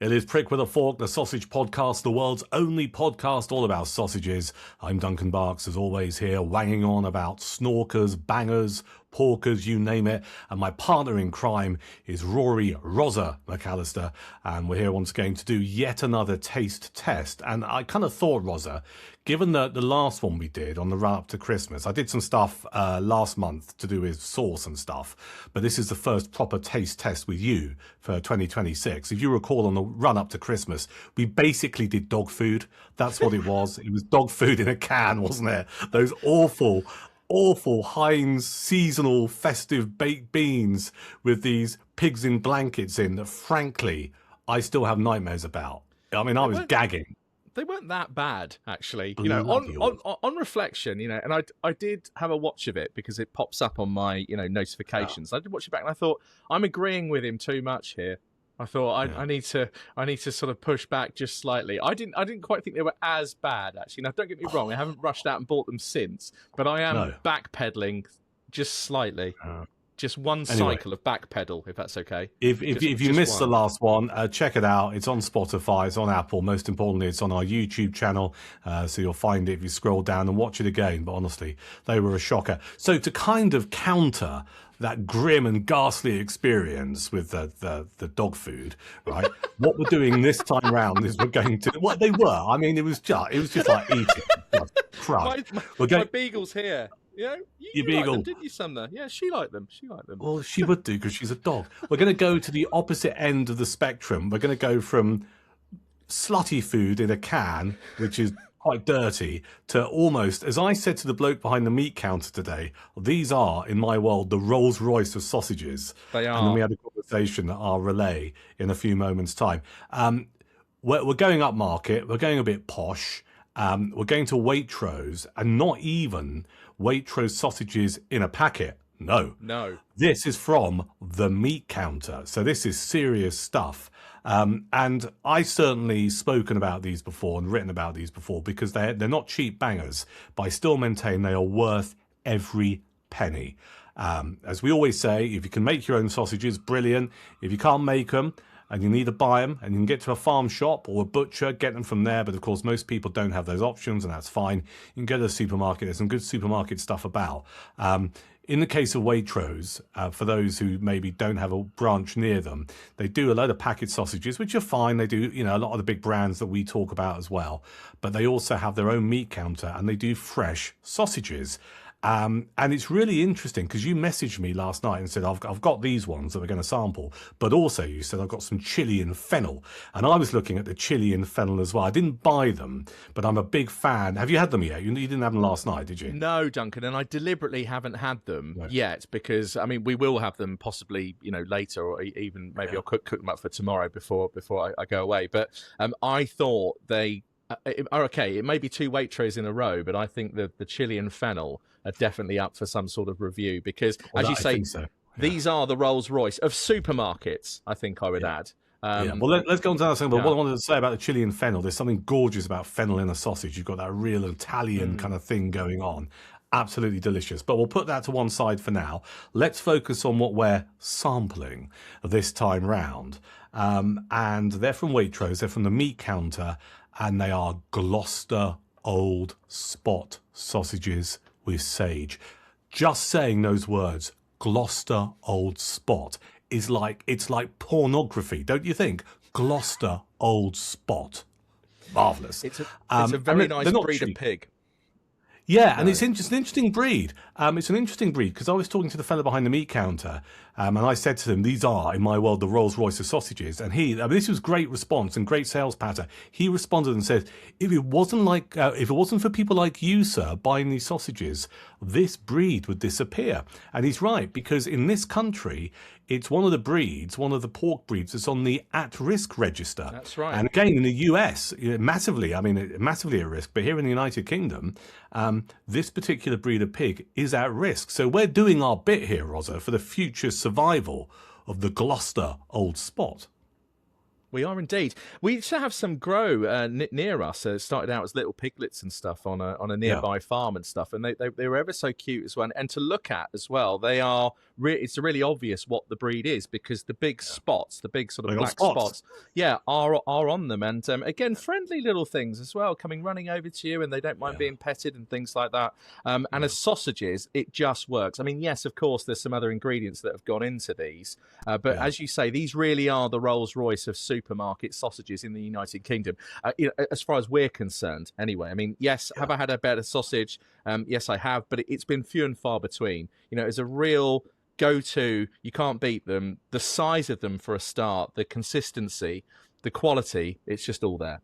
It is Prick with a Fork, the sausage podcast, the world's only podcast all about sausages. I'm Duncan Barks, as always, here, wanging on about snorkers, bangers, porkers, you name it. And my partner in crime is Rory Rozza McAllister. And we're here once again to do yet another taste test. And I kind of thought, Rozza, given the last one we did on the run up to Christmas, I did some stuff last month to do with sauce and stuff, but this is the first proper taste test with you for 2026. If you recall, on the run up to Christmas, we basically did dog food. That's what it was. It was dog food in a can, wasn't it? Those awful Heinz seasonal festive baked beans with these pigs in blankets in that, frankly, I still have nightmares about. I mean, I was gagging. They weren't that bad, actually. You know, on reflection, you know, and I did have a watch of it because it pops up on my, you know, notifications. I did watch it back and I thought, I'm agreeing with him too much here. I thought I need to sort of push back just slightly. I didn't quite think they were as bad, actually. Now, don't get me wrong, I haven't rushed out and bought them since, but I am backpedaling just slightly. Just one cycle of backpedal, if that's okay. If you missed the last one, check it out. It's on Spotify, it's on Apple. Most importantly, it's on our YouTube channel, so you'll find it if you scroll down and watch it again. But honestly, they were a shocker. So to kind of counter that grim and ghastly experience with the dog food, right? What we're doing this time round is we're going to what they were. I mean, it was just like eating my beagle's here. You know, you beagle, liked them, didn't you, Sumner? Yeah, she liked them. Well, she would do because she's a dog. We're going to go to the opposite end of the spectrum. We're going to go from slutty food in a can, which is quite dirty, to almost, as I said to the bloke behind the meat counter today, these are, in my world, the Rolls Royce of sausages. They are. And then we had a conversation at our relay in a few moments' time. We're going up market. We're going a bit posh. We're going to Waitrose, and not even Waitrose sausages in a packet. No. This is from the meat counter. So this is serious stuff. And I certainly spoken about these before and written about these before because they're not cheap bangers, but I still maintain they are worth every penny. As we always say, if you can make your own sausages, brilliant. If you can't make them, and you need to buy them, and you can get to a farm shop or a butcher, get them from there. But of course, most people don't have those options, and that's fine. You can go to the supermarket. There's some good supermarket stuff about. In the case of Waitrose, for those who maybe don't have a branch near them, they do a load of packet sausages, which are fine. They do, you know, a lot of the big brands that we talk about as well. But they also have their own meat counter, and they do fresh sausages. And it's really interesting because you messaged me last night and said, I've got these ones that we're going to sample, but also you said, I've got some chili and fennel. And I was looking at the chili and fennel as well. I didn't buy them, but I'm a big fan. Have you had them yet? You didn't have them last night, did you? No, Duncan, and I deliberately haven't had them yet because, I mean, we will have them possibly, you know, later, or even maybe I'll cook them up for tomorrow before I go away. But I thought they... okay, it may be two Waitrose in a row, but I think the chili and fennel are definitely up for some sort of review because, as you say, these are the Rolls Royce of supermarkets, I think I would add. Well, let's go on to that thing. But what I wanted to say about the chili and fennel, there's something gorgeous about fennel in a sausage. You've got that real Italian kind of thing going on. Absolutely delicious. But we'll put that to one side for now. Let's focus on what we're sampling this time round. And they're from Waitrose. They're from the meat counter. And they are Gloucester Old Spot sausages with sage. Just saying those words, Gloucester Old Spot, it's like pornography, don't you think? Gloucester Old Spot. Marvellous. It's a very nice breed of pig. Yeah, and it's an interesting breed. It's an interesting breed because I was talking to the fellow behind the meat counter, and I said to him, "These are, in my world, the Rolls Royce of sausages." And this was great response and great sales patter. He responded and said, if it wasn't for people like you, sir, buying these sausages, this breed would disappear." And he's right, because in this country, it's one of the pork breeds that's on the at-risk register. That's right. And again, in the US, massively at risk. But here in the United Kingdom, this particular breed of pig is at risk. So we're doing our bit here, Rozza, for the future survival of the Gloucester Old Spot. We are indeed. We used to have some grow near us. It started out as little piglets and stuff on a nearby farm and stuff, and they were ever so cute as well. And to look at as well, they are. It's really obvious what the breed is because the big spots, the big sort of black spots, are on them. And again, friendly little things as well, coming running over to you, and they don't mind being petted and things like that. And as sausages, it just works. I mean, yes, of course, there's some other ingredients that have gone into these, but as you say, these really are the Rolls Royce of supermarket sausages in the United Kingdom, as far as we're concerned. Anyway, I mean, yes, have I had a better sausage? Yes, I have, but it's been few and far between. It's a real go-to. You can't beat them. The size of them for a start, the consistency, the quality, it's just all there.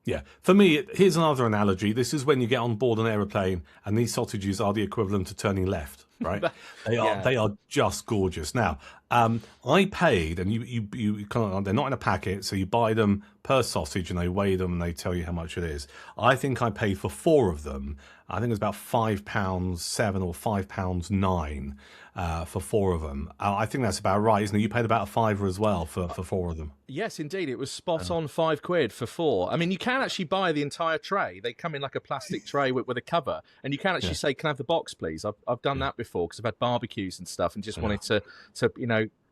Yeah. For me, here's another analogy. This is when you get on board an aeroplane and these sausages are the equivalent to turning left, right? They are just gorgeous. Now, I paid, and you kind of, they're not in a packet, so you buy them per sausage and they weigh them and they tell you how much it is. I think I paid for 4 of them. I think it was about £5.7 or £5.9 for 4 of them. I think that's about right, isn't it? You paid about a £5 as well for 4 of them. Yes, indeed. It was spot on £5 for 4. I mean, you can actually buy the entire tray. They come in like a plastic tray with a cover, and you can actually say, "Can I have the box, please?" I've done that before because I've had barbecues and stuff, and just wanted to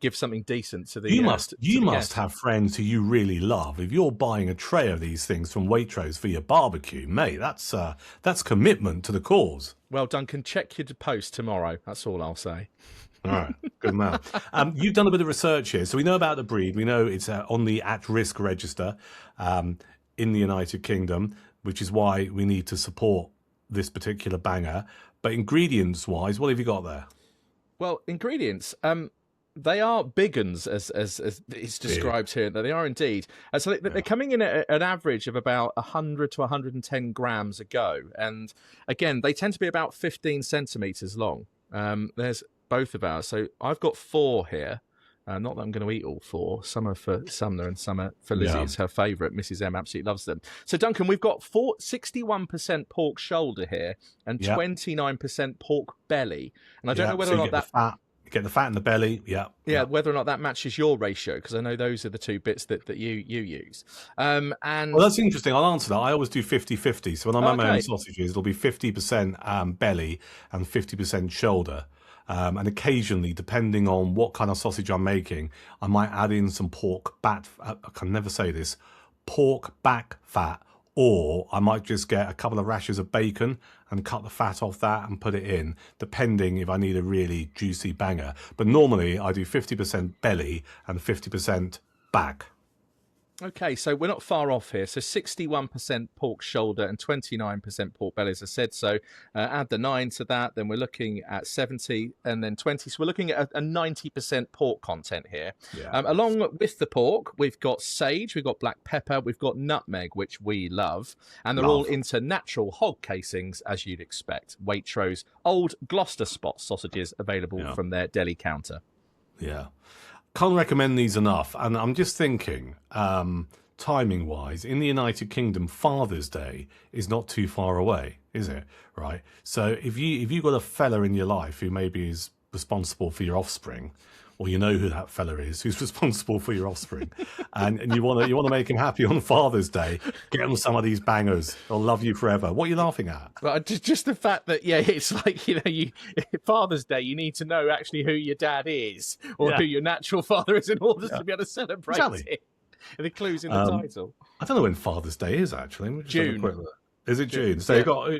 give something decent to the. You must have friends who you really love. If you're buying a tray of these things from Waitrose for your barbecue, mate, that's commitment to the cause. Well, Duncan, check your post tomorrow. That's all I'll say. All right, good man. You've done a bit of research here, so we know about the breed. We know it's on the at-risk register in the United Kingdom, which is why we need to support this particular banger. But ingredients-wise, what have you got there? Well, ingredients. They are big uns, as it's described here. They are indeed. So they're coming in at an average of about 100 to 110 grams a go. And again, they tend to be about 15 centimetres long. There's both of ours. So I've got 4 here. Not that I'm going to eat all 4. Some are for Sumner and some are for Lizzie. It's her favourite. Mrs. M absolutely loves them. So, Duncan, we've got 61% pork shoulder here and 29% pork belly. And I don't know whether or not that... You get the fat in the belly, whether or not that matches your ratio, because I know those are the 2 bits that you use. And well, that's interesting. I'll answer that. I always do 50-50. So when I'm at my own sausages, it'll be 50% belly and 50% shoulder. And occasionally, depending on what kind of sausage I'm making, I might add in some pork back. I can never say this. Pork back fat. Or I might just get a couple of rashers of bacon and cut the fat off that and put it in, depending if I need a really juicy banger. But normally I do 50% belly and 50% back. Okay, so we're not far off here. So 61% pork shoulder and 29% pork belly, as I said. So add the 9 to that, then we're looking at 70 and then 20. So we're looking at a 90% pork content here. Along with the pork, we've got sage, we've got black pepper, we've got nutmeg, which we love. And they're all into natural hog casings, as you'd expect. Waitrose Old Gloucester Spot sausages available from their deli counter. Yeah. Can't recommend these enough. And I'm just thinking, timing wise, in the United Kingdom, Father's Day is not too far away, is it? Right. So if you've got a fella in your life who maybe is responsible for your offspring, or you know who that fella is who's responsible for your offspring, and you want to make him happy on Father's Day, get him some of these bangers. They'll love you forever. What are you laughing at? Well, just the fact that it's like Father's Day, you need to know actually who your dad is or who your natural father is in order to be able to celebrate it. And the clues in the title. I don't know when Father's Day is actually. June. Is it June? So you've got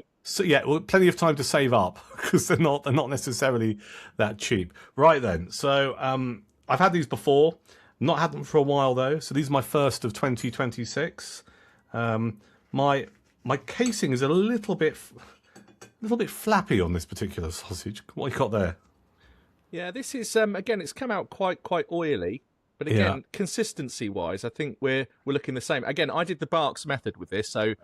plenty of time to save up because they're not necessarily that cheap. Right then. So I've had these before, not had them for a while though. So these are my first of 2026. My casing is a little bit flappy on this particular sausage. What you got there? Yeah, this is again. It's come out quite oily. But again, consistency-wise, I think we're looking the same. Again, I did the Barks method with this, so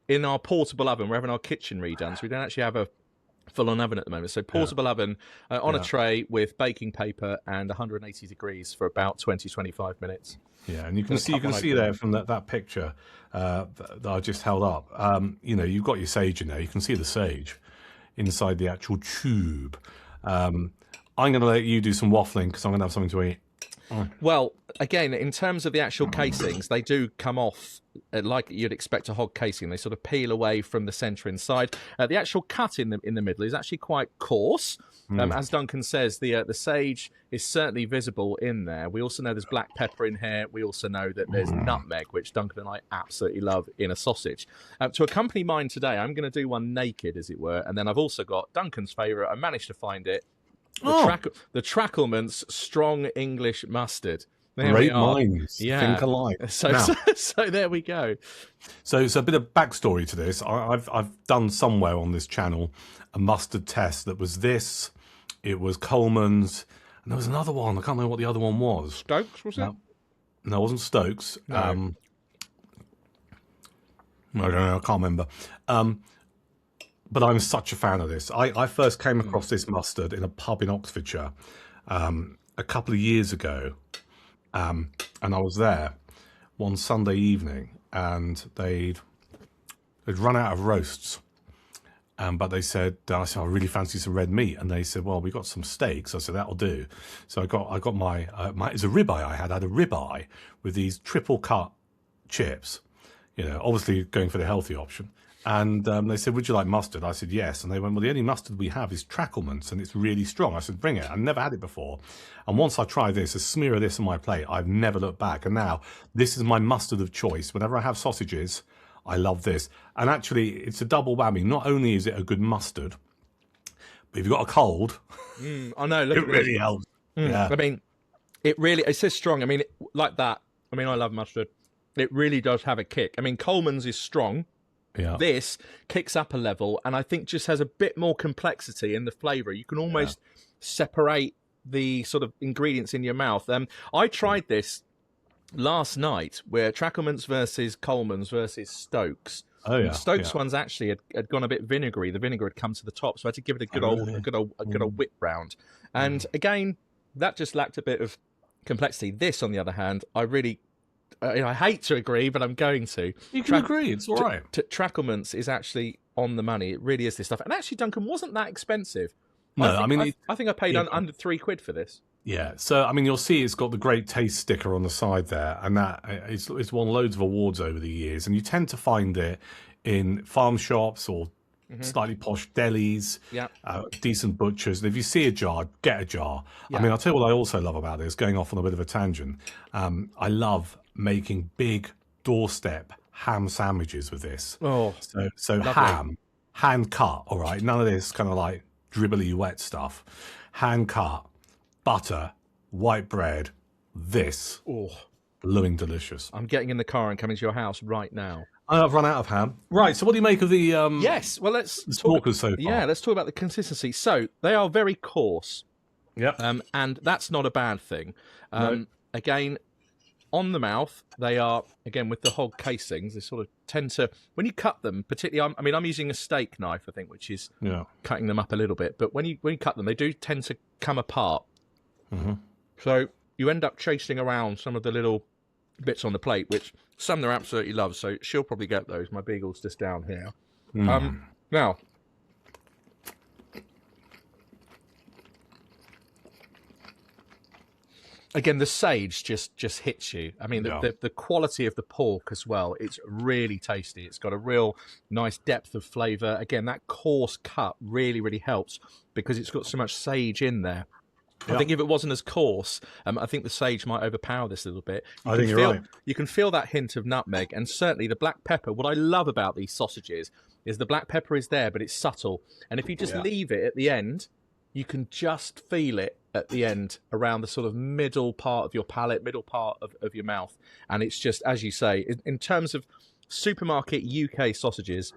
in our portable oven, we're having our kitchen redone, so we don't actually have a full-on oven at the moment. So portable oven on a tray with baking paper and 180 degrees for about 20-25 minutes. Yeah, and you can see there from that picture that I just held up. You've got your sage in there. You can see the sage inside the actual tube. I'm going to let you do some waffling because I'm going to have something to eat. Well, again, in terms of the actual casings, they do come off like you'd expect a hog casing. They sort of peel away from the centre inside. The actual cut in the middle is actually quite coarse. As Duncan says, the sage is certainly visible in there. We also know there's black pepper in here. We also know that there's nutmeg, which Duncan and I absolutely love in a sausage. To accompany mine today, I'm going to do one naked, as it were, and then I've also got Duncan's favourite. I managed to find it. The Trackleman's Strong English Mustard. There Great minds think alike. So there we go. So a bit of backstory to this. I've done somewhere on this channel a mustard test that was this. It was Coleman's, and there was another one. I can't remember what the other one was. Stokes, was it? No, it wasn't Stokes. No. I don't know. I can't remember. But I'm such a fan of this. I first came across this mustard in a pub in Oxfordshire a couple of years ago. And I was there one Sunday evening, and they'd run out of roasts. But they said, I said, I really fancy some red meat. And they said, well, we got some steaks. I said, that'll do. So I got my it's a ribeye I had. I had a ribeye with these triple cut chips, obviously going for the healthy option. And they said, would you like mustard? I said, yes. And they went, well, the only mustard we have is Trackleman's, and it's really strong. I said, bring it. I've never had it before. And once I tried this, a smear of this on my plate, I've never looked back. And now this is my mustard of choice. Whenever I have sausages, I love this. And actually, it's a double whammy. Not only is it a good mustard, but if you've got a cold, I know, it really helps. Yeah. I mean, it says strong. I mean, like that. I mean, I love mustard. It really does have a kick. I mean, Coleman's is strong. Yeah. This kicks up a level, and I think just has a bit more complexity in the flavour. You can almost separate the sort of ingredients in your mouth. I tried this last night, where Trackleman's versus Coleman's versus Stokes. Oh yeah. Stokes one's actually had gone a bit vinegary. The vinegar had come to the top, so I had to give it a good old whip round. And again, that just lacked a bit of complexity. This, on the other hand, I hate to agree, but I'm going to. You can agree. It's all right. Trackleman's is actually on the money. It really is this stuff. And actually, Duncan, wasn't that expensive. No, I think I paid under £3 for this. Yeah. So, I mean, you'll see it's got the great taste sticker on the side there. And that it's won loads of awards over the years. And you tend to find it in farm shops or slightly posh delis, decent butchers. And if you see a jar, get a jar. Yeah. I mean, I'll tell you what I also love about this, going off on a bit of a tangent. I love making big doorstep ham sandwiches with this. So ham, hand cut, all right? None of this kind of like dribbly wet stuff. Hand cut, butter, white bread, this. Blooming delicious. I'm getting in the car and coming to your house right now. I've run out of ham. Right, so what do you make of the yes, well, let's talk so far? Yeah, let's talk about the consistency. So they are very coarse. Yep. And that's not a bad thing. No. Again, on the mouth, they are, again, with the hog casings, they sort of tend to, when you cut them, particularly, I'm using a steak knife, I think, which is cutting them up a little bit. But when you cut them, they do tend to come apart. So you end up chasing around some of the little bits on the plate, which Sumner absolutely loves. So she'll probably get those. My beagle's just down here. Now, again, the sage just hits you. I mean, the quality of the pork as well, it's really tasty. It's got a real nice depth of flavour. Again, that coarse cut really, really helps because it's got so much sage in there. I think if it wasn't as coarse, I think the sage might overpower this a little bit. I think you're right. You can feel that hint of nutmeg, and certainly the black pepper. What I love about these sausages is the black pepper is there, but it's subtle. And if you just leave it at the end, you can just feel it at the end around the sort of middle part of your palate, middle part of your mouth. And it's just, as you say, in terms of supermarket UK sausages,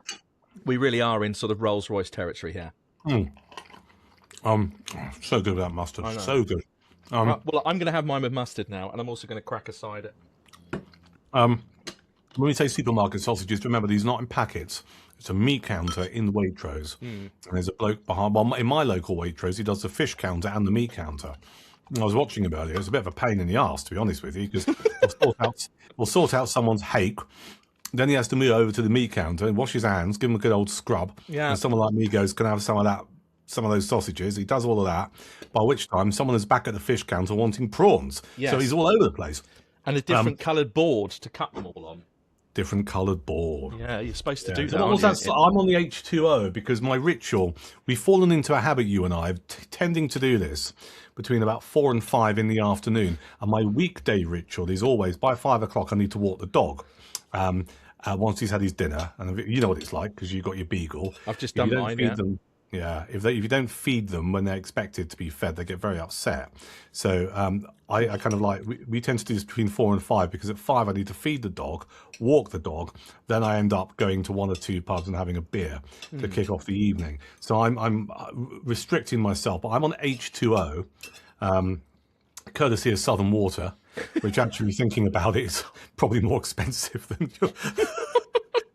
we really are in sort of Rolls-Royce territory here. So good with that mustard. So good. Well, I'm going to have mine with mustard now, and I'm also going to crack a cider. When we say supermarket sausages, remember these are not in packets. It's a meat counter in Waitrose. And there's a bloke behind. Well, in my local Waitrose, he does the fish counter and the meat counter. And I was watching him earlier. It's a bit of a pain in the arse, to be honest with you, because we'll sort out someone's hake. Then he has to move over to the meat counter and wash his hands, give him a good old scrub. Yeah. And someone like me goes, can I have some of that some of those sausages. He does all of that. By which time, someone is back at the fish counter wanting prawns. Yes. So he's all over the place. And a different coloured board to cut them all on. Different coloured board. Yeah, you're supposed to do that. What was that? I'm on the H2O because my ritual, we've fallen into a habit, you and I, of tending to do this between about 4 and 5 in the afternoon. And my weekday ritual is always by 5 o'clock, I need to walk the dog. Once he's had his dinner, and you know what it's like because you've got your beagle. I've just done mine. Yeah, if you don't feed them when they're expected to be fed, they get very upset. So I kind of like, we tend to do this between 4 and 5 because at 5 I need to feed the dog, walk the dog, then I end up going to 1 or 2 pubs and having a beer to kick off the evening. So I'm restricting myself, but I'm on H2O, courtesy of Southern Water, which actually thinking about it is probably more expensive than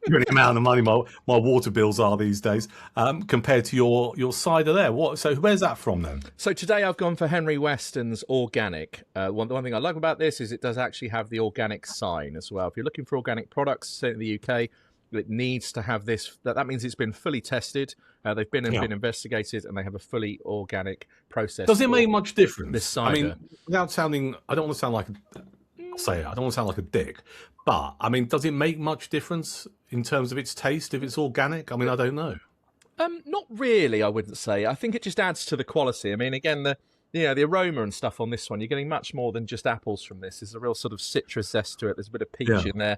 the amount of money my water bills are these days, compared to your cider there. So where's that from then? So today I've gone for Henry Weston's organic. The one thing I like about this is it does actually have the organic sign as well. If you're looking for organic products in the UK, it needs to have this. That means it's been fully tested. They've been investigated, and they have a fully organic process. Does it make much difference? This cider. I mean, without sounding, I don't want to sound like I don't want to sound like a dick, but I mean, does it make much difference in terms of its taste if it's organic? I mean, I don't know. Not really, I wouldn't say. I think it just adds to the quality. I mean, again, the aroma and stuff on this one, you're getting much more than just apples from this. There's a real sort of citrus zest to it. There's a bit of peach in there.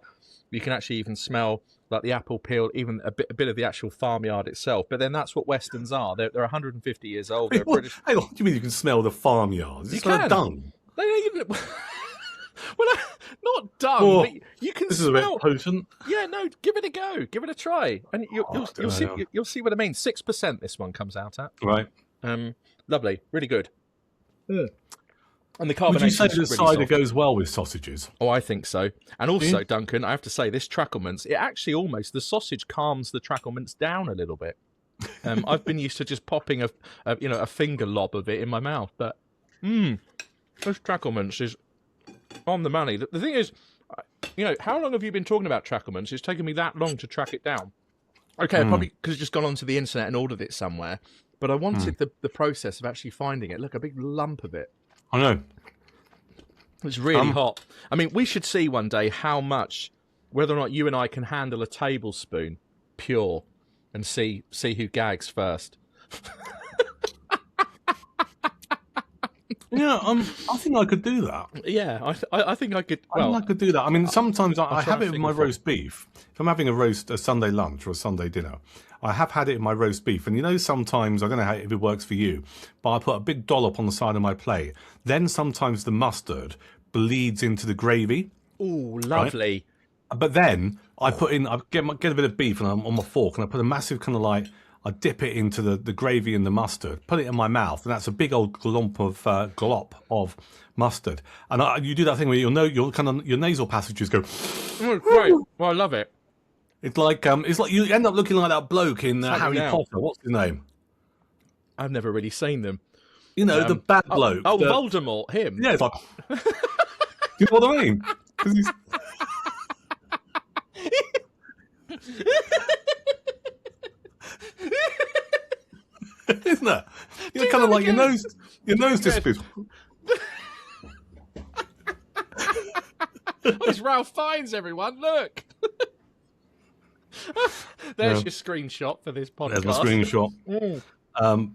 You can actually even smell like the apple peel, even a bit of the actual farmyard itself. But then that's what Westons are. They're 150 years old. They're British. Hang on, what do you mean you can smell the farmyard? Is it dung? They don't even. Well, not dung, but you can. This smell... is a bit potent. Yeah, no, give it a go, give it a try, and you'll see what I mean. 6% this one comes out at. Right. Lovely, really good. And the carbonation. Would you say the really cider soft. goes well with sausages? Oh, I think so. And also, Duncan, I have to say, this Tracklements, it actually the sausage calms the Tracklements down a little bit. I've been used to just popping a finger lob of it in my mouth, but this Tracklements is on the money. The thing is, how long have you been talking about Tracklements? It's taken me that long to track it down. Okay, I probably could have just gone onto the internet and ordered it somewhere, but I wanted the process of actually finding it. Look, a big lump of it. I know. It's really hot. I mean, we should see one day whether or not you and I can handle a tablespoon pure and see who gags first. Yeah, I think I could do that. Yeah, I think I could. Well, I think I could do that. I mean, sometimes I have it with my roast beef. If I'm having a Sunday lunch or a Sunday dinner, I have had it in my roast beef. And sometimes, I don't know if it works for you, but I put a big dollop on the side of my plate. Then sometimes the mustard bleeds into the gravy. Ooh, lovely. Right? But then I get a bit of beef and I'm on my fork and I put a massive kind of I dip it into the gravy and the mustard, put it in my mouth, and that's a big old glop of mustard. And you do that thing where your nasal passages go. Oh, great! Well, I love it. It's like you end up looking like that bloke in Harry Potter. What's his name? I've never really seen them. The bad bloke. Oh, Voldemort, him. Yeah, it's like. You know what I mean? He's... Isn't it? You're kind of like your nose disappears. It's Ralph Fiennes, everyone. Look. There's your screenshot for this podcast. There's my screenshot.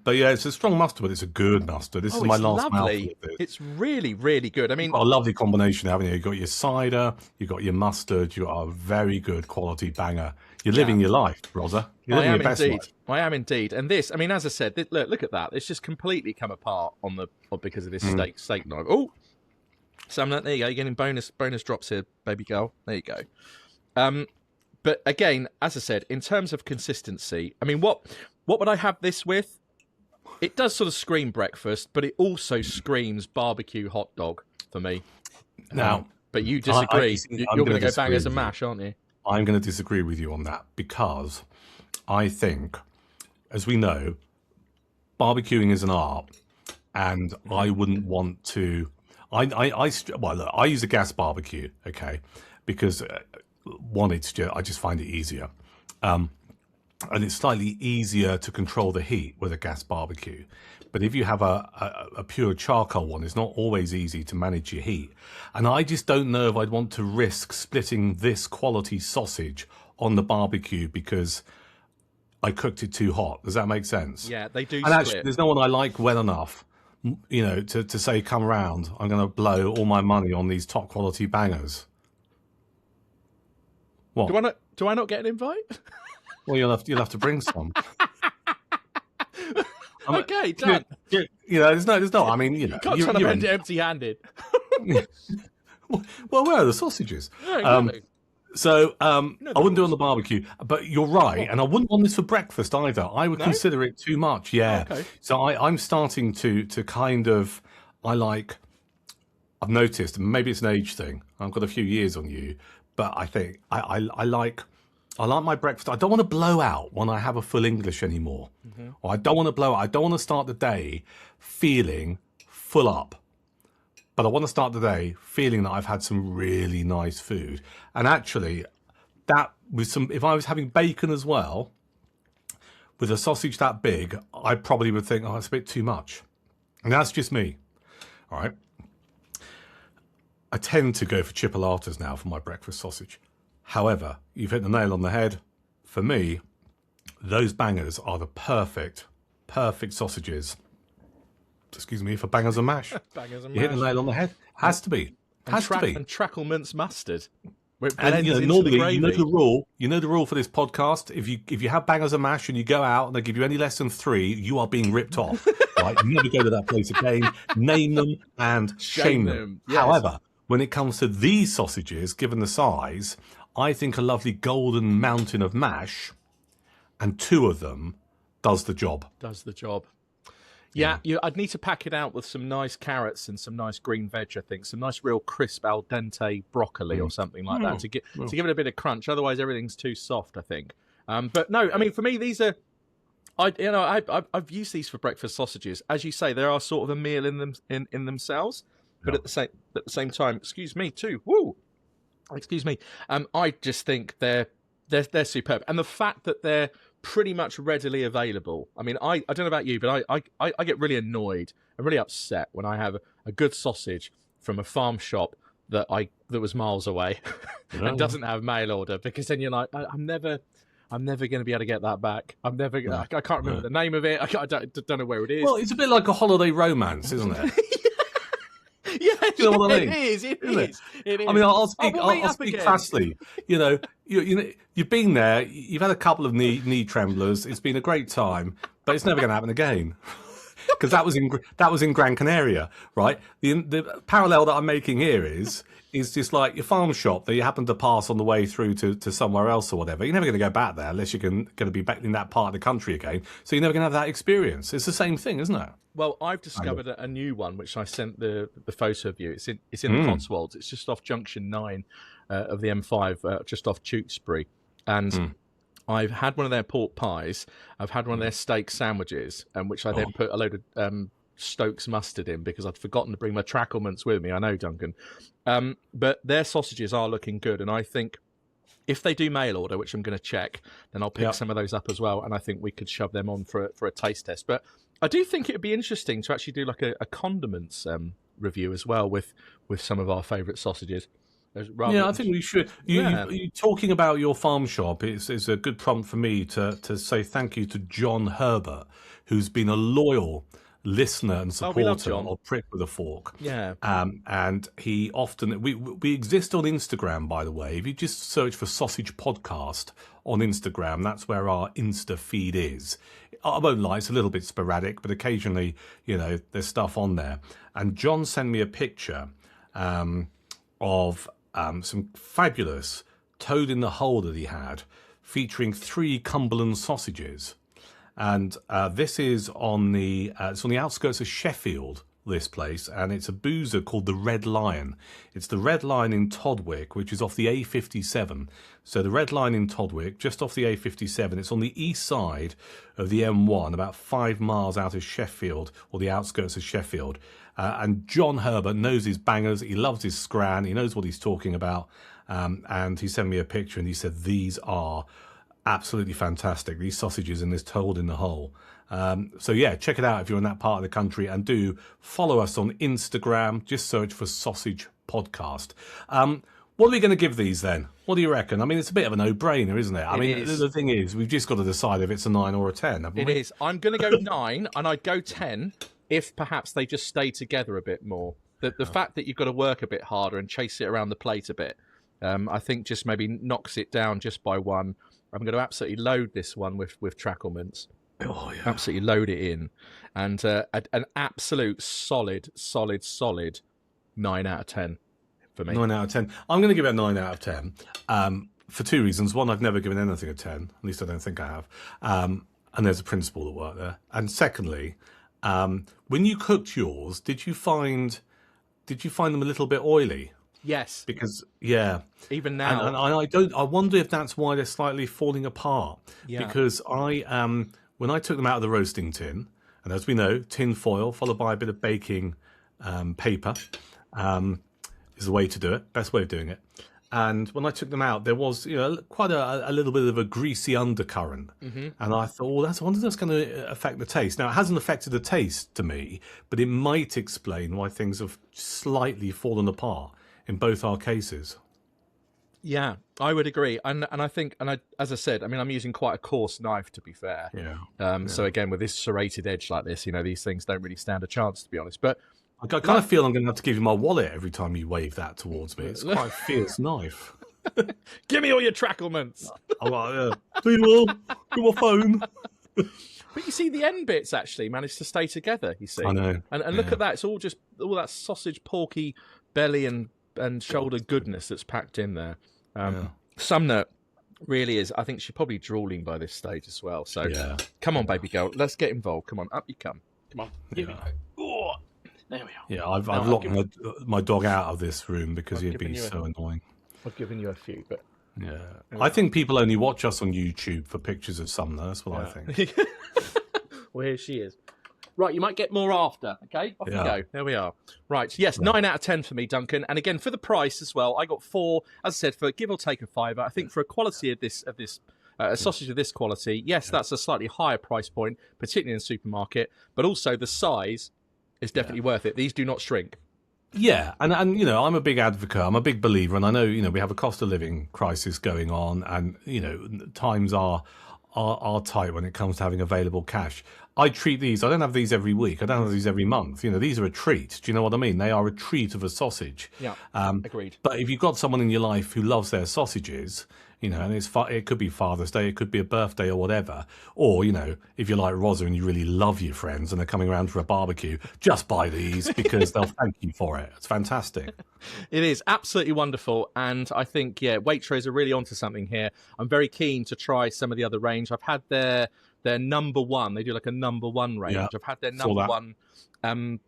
But yeah, it's a strong mustard, but it's a good mustard. This is my last mouthful of this. It's really, really good. I mean, you've got a lovely combination, haven't you? You've got your cider, you've got your mustard, you've got a very good quality banger. You're living your life, Rozza. You're living your best life. I am indeed. And this, I mean, as I said, look at that. It's just completely come apart because of this steak knife. Oh, Sam, there you go. You're getting bonus drops here, baby girl. There you go. But again, as I said, in terms of consistency, I mean, what would I have this with? It does sort of scream breakfast, but it also screams barbecue hot dog for me. Now, but you disagree. You're going to go bangers and mash, aren't you? I'm going to disagree with you on that because I think, as we know, barbecuing is an art, and I wouldn't want to. I use a gas barbecue, okay, because one, I just find it easier. and it's slightly easier to control the heat with a gas barbecue. But if you have a pure charcoal one, it's not always easy to manage your heat. And I just don't know if I'd want to risk splitting this quality sausage on the barbecue because I cooked it too hot. Does that make sense? Yeah, they do. And actually, there's no one I like well enough, to say, come round, I'm going to blow all my money on these top quality bangers. What? Do I not get an invite? Well, you'll have to bring some. Okay, done. There's no. I mean, you can't turn up empty-handed. Well, where are the sausages? Yeah, exactly. I wouldn't do it on the barbecue, but you're right, and I wouldn't want this for breakfast either. I would consider it too much. Yeah. Okay. So I'm starting to kind of I've noticed, maybe it's an age thing. I've got a few years on you, but I think I like my breakfast. I don't want to blow out when I have a full English anymore. Mm-hmm. Or I don't want to blow out. I don't want to start the day feeling full up. But I want to start the day feeling that I've had some really nice food. And actually, if I was having bacon as well, with a sausage that big, I probably would think, it's a bit too much. And that's just me. All right. I tend to go for chipolatas now for my breakfast sausage. However, you've hit the nail on the head. For me, those bangers are the perfect sausages. Excuse me, for bangers and mash. Bangers and you mash. Hit the nail on the head. Has to be. Has to be. And Trackleman's mustard. And normally, you know the rule for this podcast. If you have bangers and mash and you go out and they give you any less than 3, you are being ripped off. Right? You never go to that place again. Name them and shame them. Yes. However, when it comes to these sausages, given the size, I think a lovely golden mountain of mash and 2 of them does the job. Yeah, I'd need to pack it out with some nice carrots and some nice green veg, I think. Some nice real crisp al dente broccoli or something like that to give it a bit of crunch. Otherwise, everything's too soft, I think. But no, I mean, for me, these are... I've used these for breakfast sausages. As you say, they are sort of a meal in themselves. But at the same time, excuse me, too. Woo! Excuse me. I just think they're superb. And the fact that they're pretty much readily available. I mean, I don't know about you, but I get really annoyed and really upset when I have a good sausage from a farm shop that was miles away and doesn't have mail order, because then you're like, I'm never going to be able to get that back. I can't remember the name of it. I don't know where it is. Well, it's a bit like a holiday romance, isn't it? Yeah, you know what I mean? It is. It is. I mean, I'll speak crassly. You've been there. You've had a couple of knee tremblers. It's been a great time, but it's never going to happen again. Because that was in Gran Canaria, right? The parallel that I'm making here is just like your farm shop that you happen to pass on the way through to somewhere else or whatever. You're never going to go back there unless you're going to be back in that part of the country again. So you're never going to have that experience. It's the same thing, isn't it? Well, I've discovered a new one, which I sent the photo of you. It's in the Cotswolds. It's just off Junction 9 of the M5, just off Tewkesbury. And I've had one of their pork pies. I've had one of their steak sandwiches, which I then put a load of Stokes mustard in because I'd forgotten to bring my Tracklemans with me. I know, Duncan. But their sausages are looking good. And I think if they do mail order, which I'm going to check, then I'll pick some of those up as well. And I think we could shove them on for a taste test. But I do think it would be interesting to actually do like a condiments review as well with some of our favourite sausages. I think we should. You talking about your farm shop is a good prompt for me to say thank you to John Herbert, who's been a loyal listener and supporter of Prick with a Fork. Yeah. And he often... We exist on Instagram, by the way. If you just search for Sausage Podcast on Instagram, that's where our Insta feed is. I won't lie, it's a little bit sporadic, but occasionally, there's stuff on there. And John sent me a picture of some fabulous toad in the hole that he had, featuring 3 Cumberland sausages. And this is on it's on the outskirts of Sheffield, this place, and it's a boozer called the Red Lion. It's the Red Lion in Todwick, which is off the A57. So the Red Lion in Todwick, just off the A57. It's on the east side of the M1, about 5 miles out of Sheffield, or the outskirts of Sheffield. And John Herbert knows his bangers. He loves his scran. He knows what he's talking about. And he sent me a picture and he said, these are absolutely fantastic. These sausages and this toad in the hole. So yeah, check it out if you're in that part of the country, and do follow us on Instagram. Just search for Sausage Podcast. What are we going to give these then? What do you reckon? I mean, it's a bit of a no-brainer, isn't it? I mean, the thing is, we've just got to decide if it's a 9 or a 10. It is. I'm going to go 9, and I'd go 10 if perhaps they just stay together a bit more. The fact that you've got to work a bit harder and chase it around the plate a bit, I think just maybe knocks it down just by 1. I'm going to absolutely load this one with Tracklements. Oh, yeah. Absolutely load it in. And an absolute solid 9 out of 10 for me. 9 out of 10. I'm going to give it a 9 out of 10 for 2 reasons. One, I've never given anything a 10. At least I don't think I have. And there's a principle at work there. And secondly, when you cooked yours, did you find them a little bit oily? Yes. Because yeah, even now, and I wonder if that's why they're slightly falling apart. Yeah. Because when I took them out of the roasting tin, and as we know, tin foil followed by a bit of baking paper is the way to do it. Best way of doing it. And when I took them out, there was quite a little bit of a greasy undercurrent, and I thought, I wonder if that's going to affect the taste. Now, it hasn't affected the taste to me, but it might explain why things have slightly fallen apart in both our cases. Yeah, I would agree, and I think, as I said, I mean, I'm using quite a coarse knife, to be fair. Yeah. So again, with this serrated edge like this, these things don't really stand a chance, to be honest. But I kind of feel I'm going to have to give you my wallet every time you wave that towards me. It's quite a fierce knife. Give me all your Tracklements. I'm like, do you will? Give my phone. But you see, the end bits actually managed to stay together, you see. I know. And look at that. It's all that sausage, porky belly and shoulder goodness that's packed in there. Sumner really is. I think she's probably drooling by this stage as well. So come on, baby girl. Let's get involved. Come on, up you come. Come on. Here we go. Oh. There we are. Yeah, I've locked my dog out of this room because he'd be so annoying. I've given you a few, but yeah, I think people only watch us on YouTube for pictures of Sumner. That's what I think. Well, here she is. Right, you might get more after. Okay, off you go. There we are. Right, yes, 9 out of 10 for me, Duncan. And again, for the price as well, I got 4. As I said, for give or take a £5. I think for a quality of this a sausage of this quality, yes, that's a slightly higher price point, particularly in the supermarket, but also the size is definitely worth it. These do not shrink. Yeah, and I'm a big advocate. I'm a big believer, and I know we have a cost of living crisis going on, and times are tight when it comes to having available cash. I treat these. I don't have these every week. I don't have these every month. These are a treat. Do you know what I mean? They are a treat of a sausage. Yeah, agreed. But if you've got someone in your life who loves their sausages, and it could be Father's Day, it could be a birthday or whatever, or if you're like Rozza and you really love your friends and they're coming around for a barbecue, just buy these because they'll thank you for it. It's fantastic. It is absolutely wonderful, and I think Waitrose are really onto something here. I'm very keen to try some of the other range. I've had their number one. They do like a number one range. Yeah, I've had their number one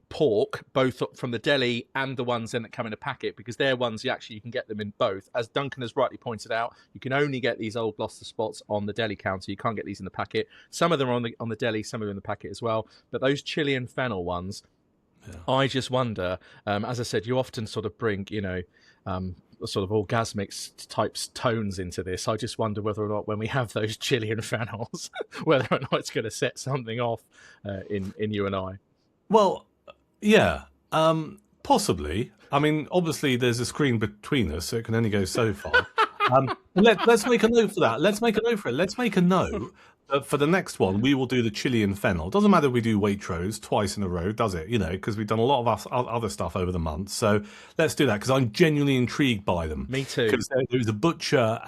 pork, both from the deli and the ones in that come in a packet, because they're ones you can get them in both. As Duncan has rightly pointed out, you can only get these old Gloucester spots on the deli counter. You can't get these in the packet. Some of them are on the deli, some are in the packet as well. But those chili and fennel ones, I just wonder, as I said, you often sort of bring, sort of orgasmic types tones into this. I just wonder whether or not when we have those chili and fennels, whether or not it's going to set something off in you and I. Well, yeah, possibly. I mean, obviously there's a screen between us, so it can only go so far. Let's make a note for that. Let's make a note for it. Let's make a note that for the next one, we will do the chili and fennel. Doesn't matter if we do Waitrose twice in a row, does it? Because we've done a lot of other stuff over the months. So let's do that, because I'm genuinely intrigued by them. Me too. Because there's a butcher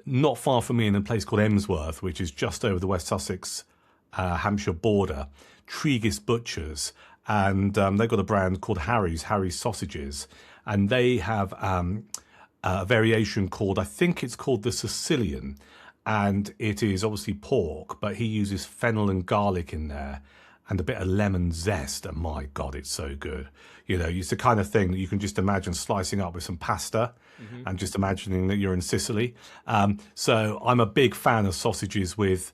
not far from me in a place called Emsworth, which is just over the West Sussex, Hampshire border. Tregus Butchers, and they've got a brand called Harry's Sausages, and they have a variation called, I think it's called the Sicilian, and it is obviously pork, but he uses fennel and garlic in there and a bit of lemon zest, and my God, it's so good. It's the kind of thing that you can just imagine slicing up with some pasta and just imagining that you're in Sicily. So I'm a big fan of sausages with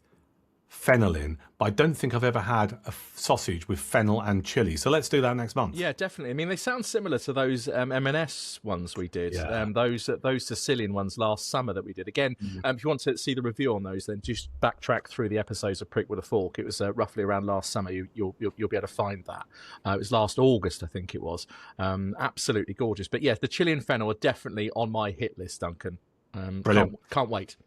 fennel in, but I don't think I've ever had a sausage with fennel and chili. So let's do that next month. Yeah, definitely. I mean, they sound similar to those M&S ones we did. Yeah. Those Sicilian ones last summer that we did. Again, if you want to see the review on those, then just backtrack through the episodes of Prick with a Fork. It was roughly around last summer. You'll be able to find that. It was last August, I think it was. Absolutely gorgeous. But yeah, the chili and fennel are definitely on my hit list, Duncan. Brilliant. Can't wait.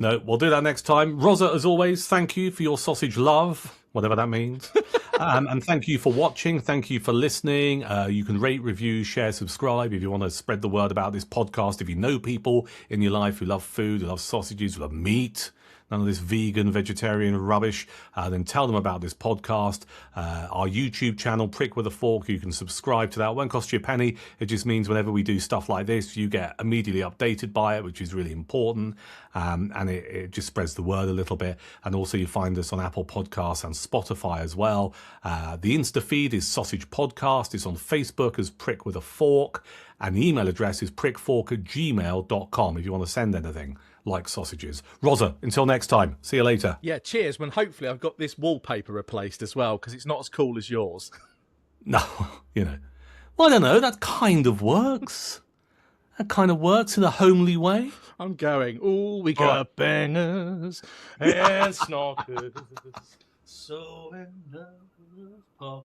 No, we'll do that next time. Rozza, as always, thank you for your sausage love, whatever that means. And thank you for watching. Thank you for listening. You can rate, review, share, subscribe if you want to spread the word about this podcast. If you know people in your life who love food, who love sausages, who love meat, none of this vegan, vegetarian rubbish, then tell them about this podcast. Our YouTube channel, Prick with a Fork, you can subscribe to that. It won't cost you a penny. It just means whenever we do stuff like this, you get immediately updated by it, which is really important. And it just spreads the word a little bit. And also you find us on Apple Podcasts and Spotify as well. The Insta feed is Sausage Podcast. It's on Facebook as Prick with a Fork. And the email address is prickfork@gmail.com if you want to send anything like sausages. Rozza, until next time. See you later. Yeah, cheers. When hopefully I've got this wallpaper replaced as well, because it's not as cool as yours. No, well, I don't know. That kind of works. That kind of works in a homely way. I'm going, ooh, we got bangers and snorkers. So in love.